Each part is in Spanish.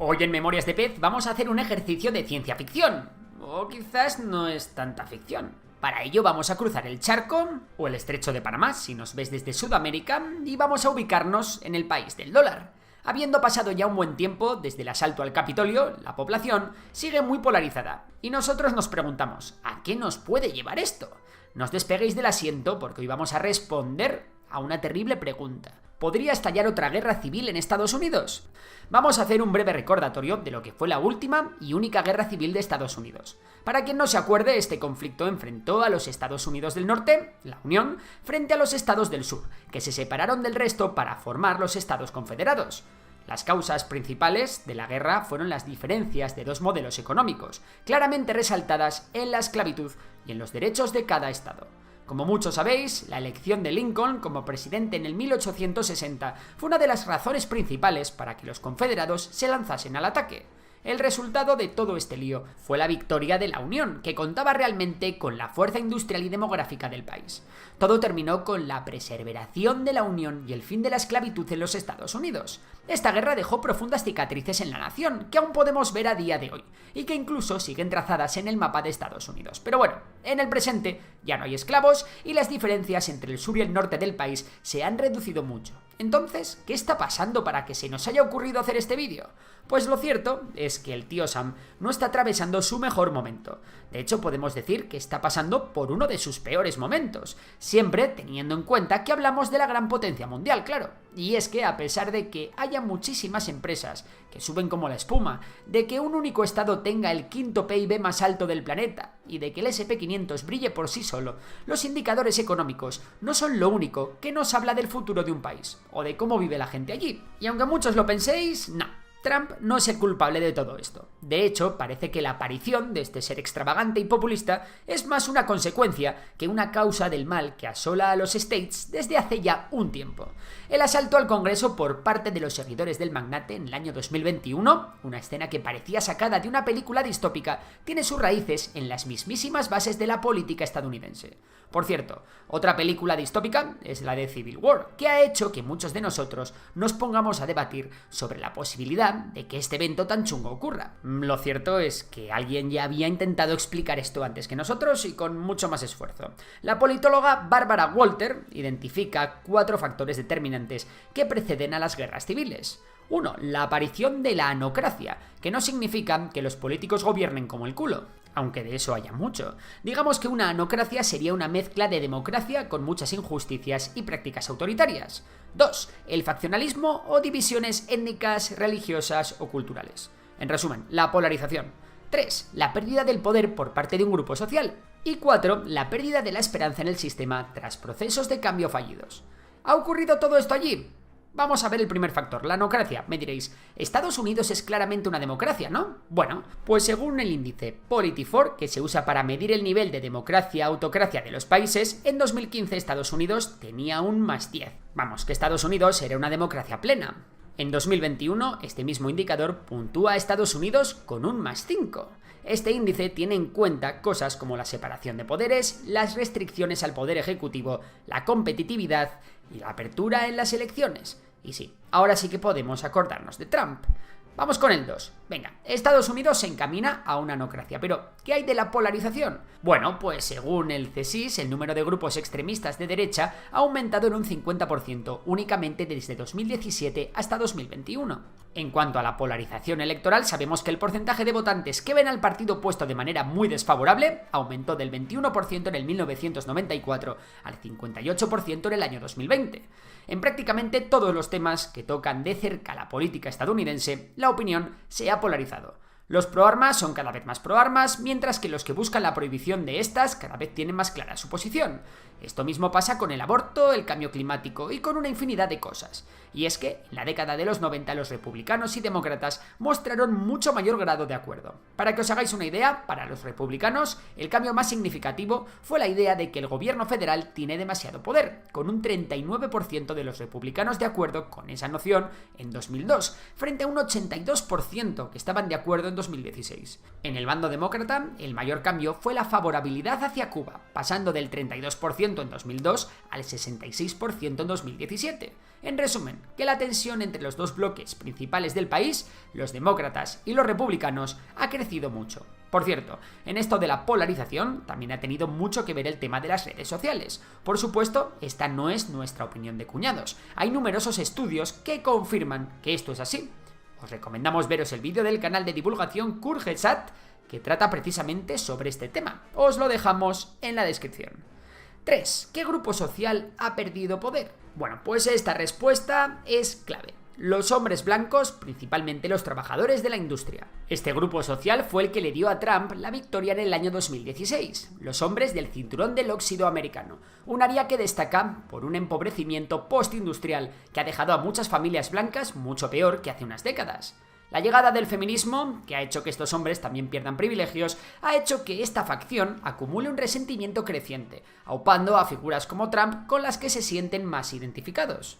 Hoy en Memorias de Pez vamos a hacer un ejercicio de ciencia ficción. O quizás no es tanta ficción. Para ello vamos a cruzar el charco, o el estrecho de Panamá, si nos ves desde Sudamérica, y vamos a ubicarnos en el país del dólar. Habiendo pasado ya un buen tiempo desde el asalto al Capitolio, la población sigue muy polarizada. Y nosotros nos preguntamos, ¿a qué nos puede llevar esto? No os despeguéis del asiento porque hoy vamos a responder a una terrible pregunta. ¿Podría estallar otra guerra civil en Estados Unidos? Vamos a hacer un breve recordatorio de lo que fue la última y única guerra civil de Estados Unidos. Para quien no se acuerde, este conflicto enfrentó a los Estados Unidos del Norte, la Unión, frente a los Estados del Sur, que se separaron del resto para formar los Estados Confederados. Las causas principales de la guerra fueron las diferencias de dos modelos económicos, claramente resaltadas en la esclavitud y en los derechos de cada estado. Como muchos sabéis, la elección de Lincoln como presidente en el 1860 fue una de las razones principales para que los confederados se lanzasen al ataque. El resultado de todo este lío fue la victoria de la Unión, que contaba realmente con la fuerza industrial y demográfica del país. Todo terminó con la perseveración de la Unión y el fin de la esclavitud en los Estados Unidos. Esta guerra dejó profundas cicatrices en la nación, que aún podemos ver a día de hoy, y que incluso siguen trazadas en el mapa de Estados Unidos. Pero bueno, en el presente ya no hay esclavos y las diferencias entre el sur y el norte del país se han reducido mucho. Entonces, ¿qué está pasando para que se nos haya ocurrido hacer este vídeo? Pues lo cierto es que el tío Sam no está atravesando su mejor momento. De hecho, podemos decir que está pasando por uno de sus peores momentos, siempre teniendo en cuenta que hablamos de la gran potencia mundial, claro. Y es que a pesar de que haya muchísimas empresas que suben como la espuma, de que un único estado tenga el quinto PIB más alto del planeta y de que el SP500 brille por sí solo, los indicadores económicos no son lo único que nos habla del futuro de un país o de cómo vive la gente allí. Y aunque muchos lo penséis, no. Trump no es el culpable de todo esto. De hecho, parece que la aparición de este ser extravagante y populista es más una consecuencia que una causa del mal que asola a los States desde hace ya un tiempo. El asalto al Congreso por parte de los seguidores del magnate en el año 2021, una escena que parecía sacada de una película distópica, tiene sus raíces en las mismísimas bases de la política estadounidense. Por cierto, otra película distópica es la de Civil War, que ha hecho que muchos de nosotros nos pongamos a debatir sobre la posibilidad de que este evento tan chungo ocurra. Lo cierto es que alguien ya había intentado explicar esto antes que nosotros y con mucho más esfuerzo. La politóloga Barbara Walter identifica 4 factores determinantes que preceden a las guerras civiles. 1. La aparición de la anocracia, que no significa que los políticos gobiernen como el culo, aunque de eso haya mucho. Digamos que una anocracia sería una mezcla de democracia con muchas injusticias y prácticas autoritarias. 2. El faccionalismo o divisiones étnicas, religiosas o culturales. En resumen, la polarización. 3. La pérdida del poder por parte de un grupo social. Y 4. La pérdida de la esperanza en el sistema tras procesos de cambio fallidos. ¿Ha ocurrido todo esto allí? Vamos a ver el primer factor, la anocracia. Me diréis, Estados Unidos es claramente una democracia, ¿no? Bueno, pues según el índice Polity4, que se usa para medir el nivel de democracia-autocracia de los países, en 2015 Estados Unidos tenía un +10. Vamos, que Estados Unidos era una democracia plena. En 2021, este mismo indicador puntúa a Estados Unidos con un +5. Este índice tiene en cuenta cosas como la separación de poderes, las restricciones al poder ejecutivo, la competitividad y la apertura en las elecciones. Y sí, ahora sí que podemos acordarnos de Trump. Vamos con el 2. Venga, Estados Unidos se encamina a una anocracia, pero ¿qué hay de la polarización? Bueno, pues según el CSIS, el número de grupos extremistas de derecha ha aumentado en un 50% únicamente desde 2017 hasta 2021. En cuanto a la polarización electoral, sabemos que el porcentaje de votantes que ven al partido opuesto de manera muy desfavorable aumentó del 21% en el 1994 al 58% en el año 2020. En prácticamente todos los temas que tocan de cerca la política estadounidense, la opinión se ha polarizado. Los proarmas son cada vez más proarmas, mientras que los que buscan la prohibición de estas cada vez tienen más clara su posición. Esto mismo pasa con el aborto, el cambio climático y con una infinidad de cosas. Y es que en la década de los 90 los republicanos y demócratas mostraron mucho mayor grado de acuerdo. Para que os hagáis una idea, para los republicanos el cambio más significativo fue la idea de que el gobierno federal tiene demasiado poder, con un 39% de los republicanos de acuerdo con esa noción en 2002, frente a un 82% que estaban de acuerdo en 2016. En el bando demócrata, el mayor cambio fue la favorabilidad hacia Cuba, pasando del 32% en 2002 al 66% en 2017. En resumen, que la tensión entre los dos bloques principales del país, los demócratas y los republicanos, ha crecido mucho. Por cierto, en esto de la polarización también ha tenido mucho que ver el tema de las redes sociales. Por supuesto, esta no es nuestra opinión de cuñados. Hay numerosos estudios que confirman que esto es así. Os recomendamos veros el vídeo del canal de divulgación Kurgesat, que trata precisamente sobre este tema. Os lo dejamos en la descripción. 3. ¿Qué grupo social ha perdido poder? Bueno, pues esta respuesta es clave. Los hombres blancos, principalmente los trabajadores de la industria. Este grupo social fue el que le dio a Trump la victoria en el año 2016, los hombres del cinturón del óxido americano, un área que destaca por un empobrecimiento postindustrial que ha dejado a muchas familias blancas mucho peor que hace unas décadas. La llegada del feminismo, que ha hecho que estos hombres también pierdan privilegios, ha hecho que esta facción acumule un resentimiento creciente, aupando a figuras como Trump con las que se sienten más identificados.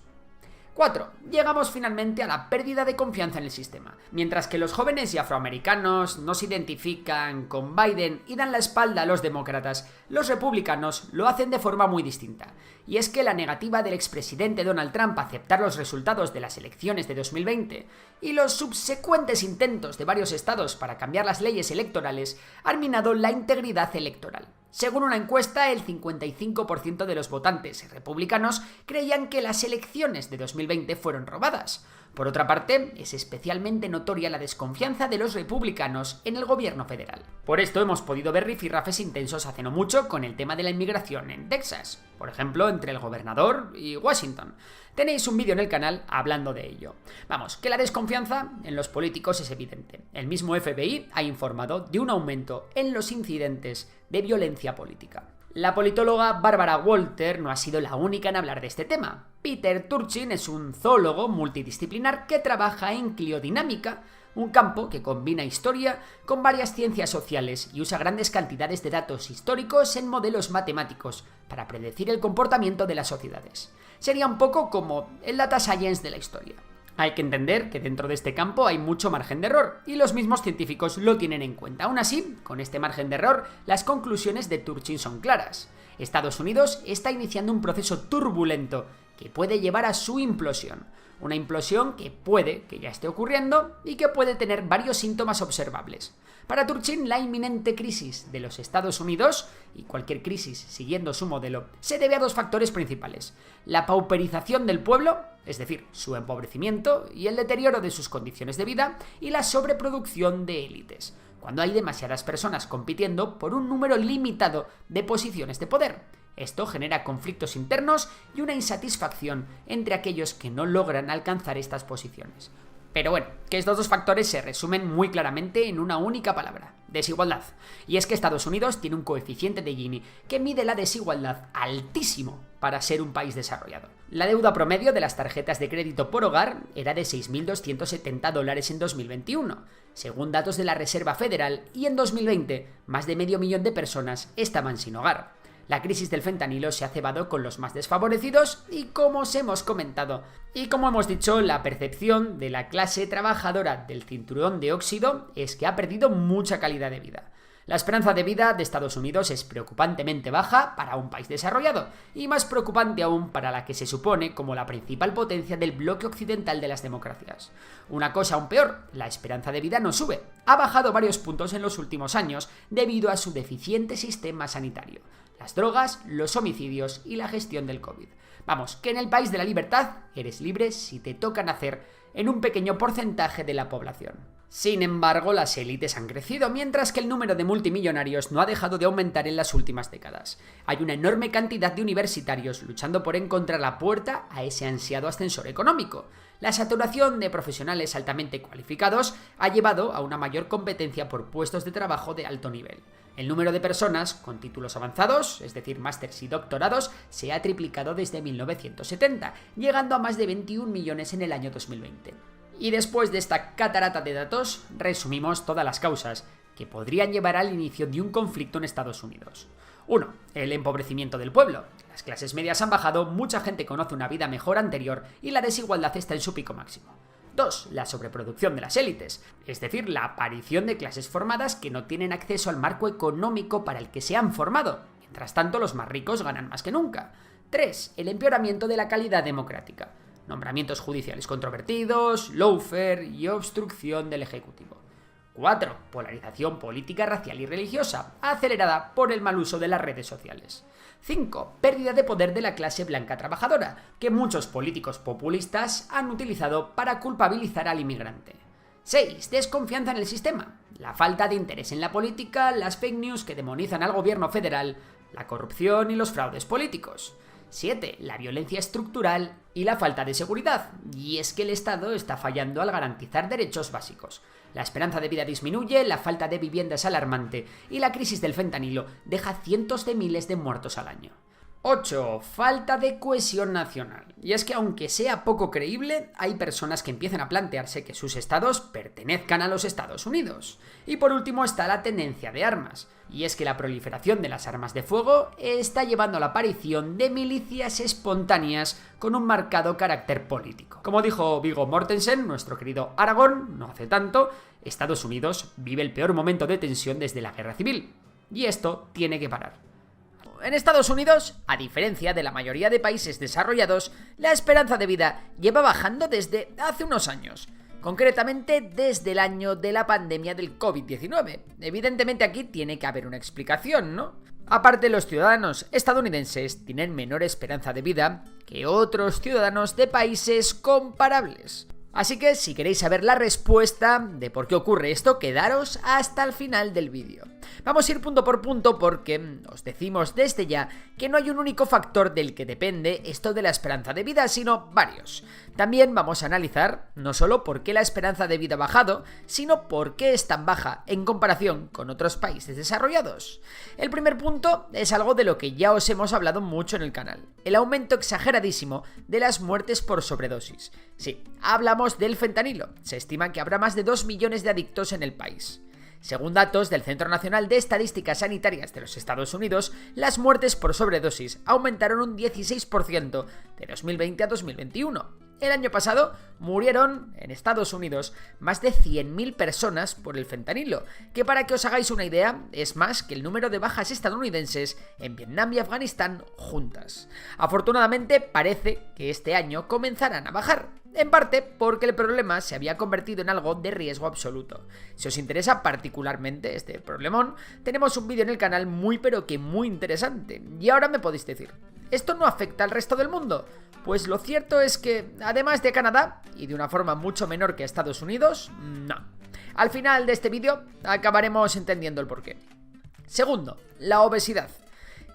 4. Llegamos finalmente a la pérdida de confianza en el sistema. Mientras que los jóvenes y afroamericanos no se identifican con Biden y dan la espalda a los demócratas, los republicanos lo hacen de forma muy distinta. Y es que la negativa del expresidente Donald Trump a aceptar los resultados de las elecciones de 2020 y los subsecuentes intentos de varios estados para cambiar las leyes electorales han minado la integridad electoral. Según una encuesta, el 55% de los votantes republicanos creían que las elecciones de 2020 fueron robadas. Por otra parte, es especialmente notoria la desconfianza de los republicanos en el gobierno federal. Por esto hemos podido ver rifirrafes intensos hace no mucho con el tema de la inmigración en Texas, por ejemplo, entre el gobernador y Washington. Tenéis un vídeo en el canal hablando de ello. Vamos, que la desconfianza en los políticos es evidente. El mismo FBI ha informado de un aumento en los incidentes de violencia política. La politóloga Barbara Walter no ha sido la única en hablar de este tema. Peter Turchin es un zoólogo multidisciplinar que trabaja en cliodinámica, un campo que combina historia con varias ciencias sociales y usa grandes cantidades de datos históricos en modelos matemáticos para predecir el comportamiento de las sociedades. Sería un poco como el data science de la historia. Hay que entender que dentro de este campo hay mucho margen de error, y los mismos científicos lo tienen en cuenta. Aún así, con este margen de error, las conclusiones de Turchin son claras. Estados Unidos está iniciando un proceso turbulento que puede llevar a su implosión. Una implosión que puede que ya esté ocurriendo y que puede tener varios síntomas observables. Para Turchin, la inminente crisis de los Estados Unidos, y cualquier crisis siguiendo su modelo, se debe a dos factores principales: la pauperización del pueblo, es decir, su empobrecimiento y el deterioro de sus condiciones de vida, y la sobreproducción de élites, cuando hay demasiadas personas compitiendo por un número limitado de posiciones de poder. Esto genera conflictos internos y una insatisfacción entre aquellos que no logran alcanzar estas posiciones. Pero bueno, que estos dos factores se resumen muy claramente en una única palabra: desigualdad. Y es que Estados Unidos tiene un coeficiente de Gini que mide la desigualdad altísimo para ser un país desarrollado. La deuda promedio de las tarjetas de crédito por hogar era de $6.270 en 2021, según datos de la Reserva Federal, y en 2020 más de 500.000 de personas estaban sin hogar. La crisis del fentanilo se ha cebado con los más desfavorecidos y, como os hemos comentado, y como hemos dicho, la percepción de la clase trabajadora del cinturón de óxido es que ha perdido mucha calidad de vida. La esperanza de vida de Estados Unidos es preocupantemente baja para un país desarrollado, y más preocupante aún para la que se supone como la principal potencia del bloque occidental de las democracias. Una cosa aún peor, la esperanza de vida no sube. Ha bajado varios puntos en los últimos años debido a su deficiente sistema sanitario, las drogas, los homicidios y la gestión del COVID. Vamos, que en el país de la libertad eres libre si te toca nacer en un pequeño porcentaje de la población. Sin embargo, las élites han crecido, mientras que el número de multimillonarios no ha dejado de aumentar en las últimas décadas. Hay una enorme cantidad de universitarios luchando por encontrar la puerta a ese ansiado ascensor económico. La saturación de profesionales altamente cualificados ha llevado a una mayor competencia por puestos de trabajo de alto nivel. El número de personas con títulos avanzados, es decir, másters y doctorados, se ha triplicado desde 1970, llegando a más de 21 millones en el año 2020. Y después de esta catarata de datos, resumimos todas las causas que podrían llevar al inicio de un conflicto en Estados Unidos. 1. El empobrecimiento del pueblo. Las clases medias han bajado, mucha gente conoce una vida mejor anterior y la desigualdad está en su pico máximo. 2. La sobreproducción de las élites, es decir, la aparición de clases formadas que no tienen acceso al marco económico para el que se han formado. Mientras tanto, los más ricos ganan más que nunca. 3. El empeoramiento de la calidad democrática. Nombramientos judiciales controvertidos, lawfare y obstrucción del Ejecutivo. 4. Polarización política, racial y religiosa, acelerada por el mal uso de las redes sociales. 5. Pérdida de poder de la clase blanca trabajadora, que muchos políticos populistas han utilizado para culpabilizar al inmigrante. 6. Desconfianza en el sistema. La falta de interés en la política, las fake news que demonizan al gobierno federal, la corrupción y los fraudes políticos. 7. La violencia estructural y la falta de seguridad. Y es que el Estado está fallando al garantizar derechos básicos. La esperanza de vida disminuye, la falta de vivienda es alarmante y la crisis del fentanilo deja cientos de miles de muertos al año. 8. Falta de cohesión nacional. Y es que aunque sea poco creíble, hay personas que empiezan a plantearse que sus estados pertenezcan a los Estados Unidos. Y por último está la tenencia de armas. Y es que la proliferación de las armas de fuego está llevando a la aparición de milicias espontáneas con un marcado carácter político. Como dijo Viggo Mortensen, nuestro querido Aragorn, no hace tanto, Estados Unidos vive el peor momento de tensión desde la Guerra Civil. Y esto tiene que parar. En Estados Unidos, a diferencia de la mayoría de países desarrollados, la esperanza de vida lleva bajando desde hace unos años. Concretamente desde el año de la pandemia del COVID-19. Evidentemente aquí tiene que haber una explicación, ¿no? Aparte, los ciudadanos estadounidenses tienen menor esperanza de vida que otros ciudadanos de países comparables. Así que si queréis saber la respuesta de por qué ocurre esto, quedaros hasta el final del vídeo. Vamos a ir punto por punto porque os decimos desde ya que no hay un único factor del que depende esto de la esperanza de vida, sino varios. También vamos a analizar no solo por qué la esperanza de vida ha bajado, sino por qué es tan baja en comparación con otros países desarrollados. El primer punto es algo de lo que ya os hemos hablado mucho en el canal: el aumento exageradísimo de las muertes por sobredosis. Sí, hablamos del fentanilo. Se estima que habrá más de 2 millones de adictos en el país. Según datos del Centro Nacional de Estadísticas Sanitarias de los Estados Unidos, las muertes por sobredosis aumentaron un 16% de 2020 a 2021. El año pasado murieron en Estados Unidos más de 100.000 personas por el fentanilo, que para que os hagáis una idea es más que el número de bajas estadounidenses en Vietnam y Afganistán juntas. Afortunadamente parece que este año comenzarán a bajar, en parte porque el problema se había convertido en algo de riesgo absoluto. Si os interesa particularmente este problemón, tenemos un vídeo en el canal muy pero que muy interesante. Y ahora me podéis decir, ¿esto no afecta al resto del mundo? Pues lo cierto es que, además de Canadá, y de una forma mucho menor que Estados Unidos, no. Al final de este vídeo acabaremos entendiendo el porqué. Segundo, la obesidad.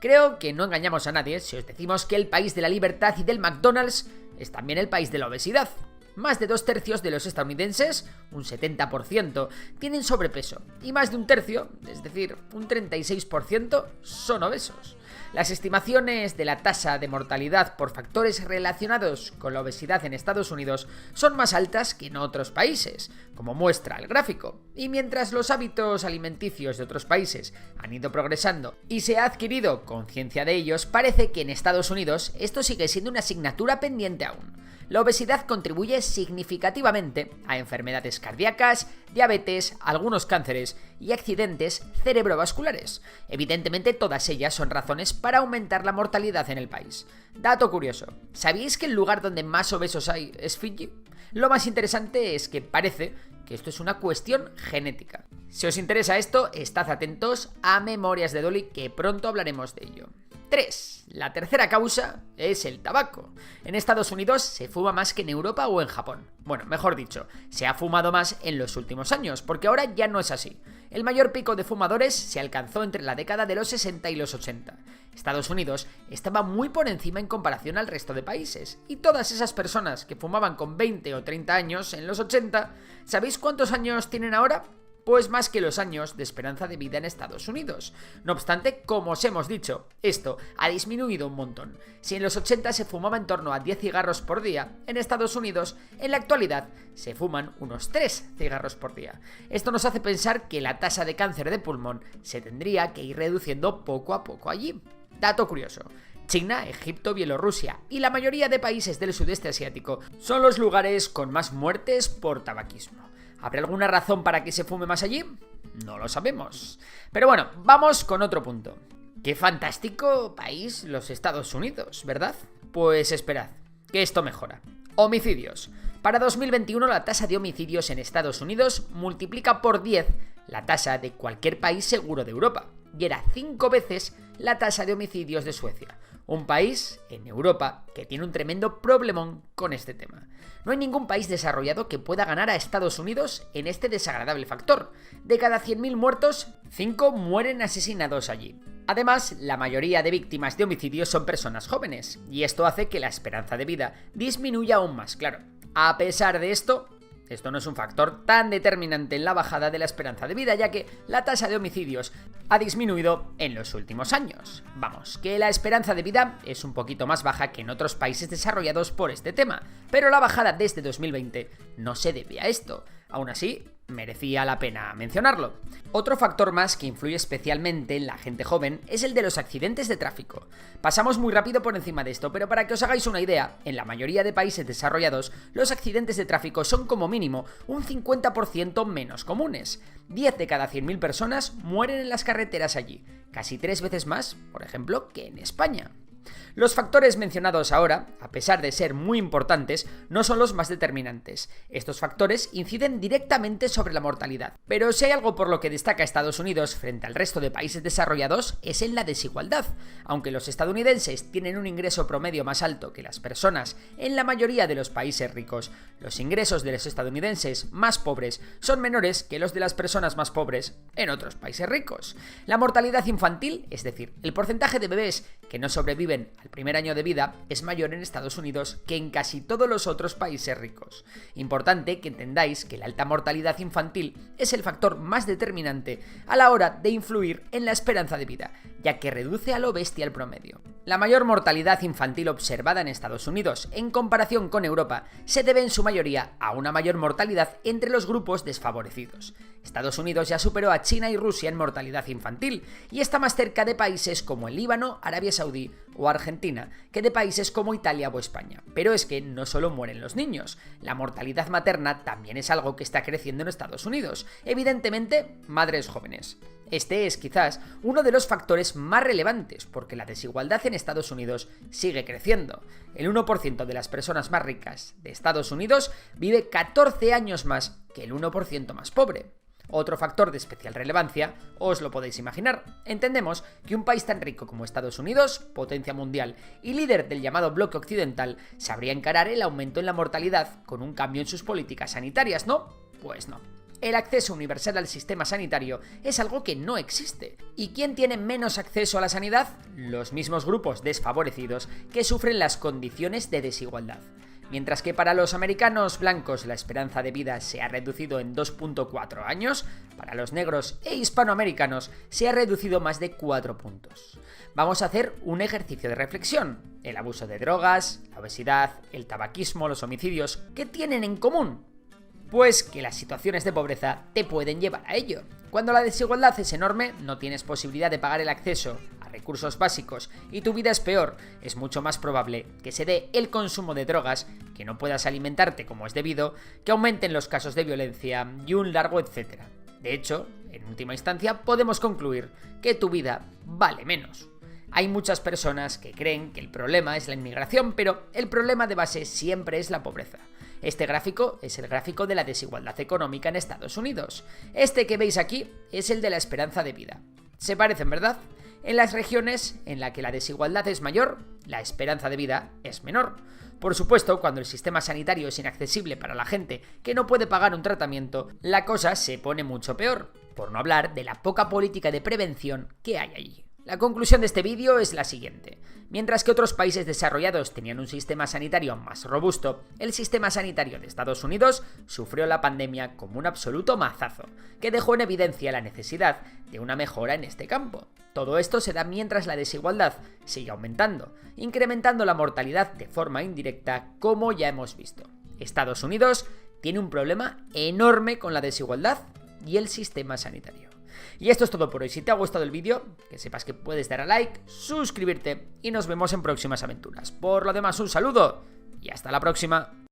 Creo que no engañamos a nadie si os decimos que el país de la libertad y del McDonald's es también el país de la obesidad. Más de 2/3 de los estadounidenses, un 70%, tienen sobrepeso y más de un tercio, es decir, un 36%, son obesos. Las estimaciones de la tasa de mortalidad por factores relacionados con la obesidad en Estados Unidos son más altas que en otros países, como muestra el gráfico. Y mientras los hábitos alimenticios de otros países han ido progresando y se ha adquirido conciencia de ellos, parece que en Estados Unidos esto sigue siendo una asignatura pendiente aún. La obesidad contribuye significativamente a enfermedades cardíacas, diabetes, algunos cánceres y accidentes cerebrovasculares. Evidentemente, todas ellas son razones para aumentar la mortalidad en el país. Dato curioso, ¿sabíais que el lugar donde más obesos hay es Fiji? Lo más interesante es que parece que esto es una cuestión genética. Si os interesa esto, estad atentos a Memorias de Dolly, que pronto hablaremos de ello. 3. La tercera causa es el tabaco. En Estados Unidos se fuma más que en Europa o en Japón. Bueno, mejor dicho, se ha fumado más en los últimos años, porque ahora ya no es así. El mayor pico de fumadores se alcanzó entre la década de los 60 y los 80. Estados Unidos estaba muy por encima en comparación al resto de países, y todas esas personas que fumaban con 20 o 30 años en los 80, ¿sabéis cuántos años tienen ahora? Pues más que los años de esperanza de vida en Estados Unidos. No obstante, como os hemos dicho, esto ha disminuido un montón. Si en los 80 se fumaba en torno a 10 cigarros por día, en Estados Unidos, en la actualidad, se fuman unos 3 cigarros por día. Esto nos hace pensar que la tasa de cáncer de pulmón se tendría que ir reduciendo poco a poco allí. Dato curioso, China, Egipto, Bielorrusia y la mayoría de países del sudeste asiático son los lugares con más muertes por tabaquismo. ¿Habrá alguna razón para que se fume más allí? No lo sabemos. Pero bueno, vamos con otro punto. ¡Qué fantástico país los Estados Unidos!, ¿verdad? Pues esperad, que esto mejora. Homicidios. Para 2021 la tasa de homicidios en Estados Unidos multiplica por 10 la tasa de cualquier país seguro de Europa, y era 5 veces la tasa de homicidios de Suecia, un país en Europa que tiene un tremendo problemón con este tema. No hay ningún país desarrollado que pueda ganar a Estados Unidos en este desagradable factor. De cada 100.000 muertos, 5 mueren asesinados allí. Además, la mayoría de víctimas de homicidios son personas jóvenes, y esto hace que la esperanza de vida disminuya aún más, claro. A pesar de esto no es un factor tan determinante en la bajada de la esperanza de vida, ya que la tasa de homicidios ha disminuido en los últimos años. Vamos, que la esperanza de vida es un poquito más baja que en otros países desarrollados por este tema, pero la bajada desde 2020 no se debe a esto. Aún así, merecía la pena mencionarlo. Otro factor más que influye especialmente en la gente joven es el de los accidentes de tráfico. Pasamos muy rápido por encima de esto, pero para que os hagáis una idea, en la mayoría de países desarrollados, los accidentes de tráfico son como mínimo un 50% menos comunes. 10 de cada 100.000 personas mueren en las carreteras allí, casi 3 veces más, por ejemplo, que en España. Los factores mencionados ahora, a pesar de ser muy importantes, no son los más determinantes. Estos factores inciden directamente sobre la mortalidad. Pero si hay algo por lo que destaca Estados Unidos frente al resto de países desarrollados, es en la desigualdad. Aunque los estadounidenses tienen un ingreso promedio más alto que las personas en la mayoría de los países ricos, los ingresos de los estadounidenses más pobres son menores que los de las personas más pobres en otros países ricos. La mortalidad infantil, es decir, el porcentaje de bebés que no sobreviven al primer año de vida, es mayor en Estados Unidos que en casi todos los otros países ricos. Importante que entendáis que la alta mortalidad infantil es el factor más determinante a la hora de influir en la esperanza de vida, ya que reduce a lo bestia el promedio. La mayor mortalidad infantil observada en Estados Unidos, en comparación con Europa, se debe en su mayoría a una mayor mortalidad entre los grupos desfavorecidos. Estados Unidos ya superó a China y Rusia en mortalidad infantil, y está más cerca de países como el Líbano, Arabia Saudí o Argentina, que de países como Italia o España. Pero es que no solo mueren los niños, la mortalidad materna también es algo que está creciendo en Estados Unidos, evidentemente madres jóvenes. Este es quizás uno de los factores más relevantes, porque la desigualdad en Estados Unidos sigue creciendo. El 1% de las personas más ricas de Estados Unidos vive 14 años más que el 1% más pobre. Otro factor de especial relevancia, os lo podéis imaginar. Entendemos que un país tan rico como Estados Unidos, potencia mundial y líder del llamado bloque occidental, sabría encarar el aumento en la mortalidad con un cambio en sus políticas sanitarias, ¿no? Pues no. El acceso universal al sistema sanitario es algo que no existe. ¿Y quién tiene menos acceso a la sanidad? Los mismos grupos desfavorecidos que sufren las condiciones de desigualdad. Mientras que para los americanos blancos la esperanza de vida se ha reducido en 2.4 años, para los negros e hispanoamericanos se ha reducido más de 4 puntos. Vamos a hacer un ejercicio de reflexión. El abuso de drogas, la obesidad, el tabaquismo, los homicidios, ¿qué tienen en común? Pues que las situaciones de pobreza te pueden llevar a ello. Cuando la desigualdad es enorme, no tienes posibilidad de pagar el acceso a recursos básicos y tu vida es peor, es mucho más probable que se dé el consumo de drogas, que no puedas alimentarte como es debido, que aumenten los casos de violencia y un largo etcétera. De hecho, en última instancia, podemos concluir que tu vida vale menos. Hay muchas personas que creen que el problema es la inmigración, pero el problema de base siempre es la pobreza. Este gráfico es el gráfico de la desigualdad económica en Estados Unidos. Este que veis aquí es el de la esperanza de vida. Se parecen, ¿verdad? En las regiones en las que la desigualdad es mayor, la esperanza de vida es menor. Por supuesto, cuando el sistema sanitario es inaccesible para la gente que no puede pagar un tratamiento, la cosa se pone mucho peor, por no hablar de la poca política de prevención que hay allí. La conclusión de este vídeo es la siguiente. Mientras que otros países desarrollados tenían un sistema sanitario más robusto, el sistema sanitario de Estados Unidos sufrió la pandemia como un absoluto mazazo, que dejó en evidencia la necesidad de una mejora en este campo. Todo esto se da mientras la desigualdad sigue aumentando, incrementando la mortalidad de forma indirecta, como ya hemos visto. Estados Unidos tiene un problema enorme con la desigualdad y el sistema sanitario. Y esto es todo por hoy. Si te ha gustado el vídeo, que sepas que puedes dar a like, suscribirte y nos vemos en próximas aventuras. Por lo demás, un saludo y hasta la próxima.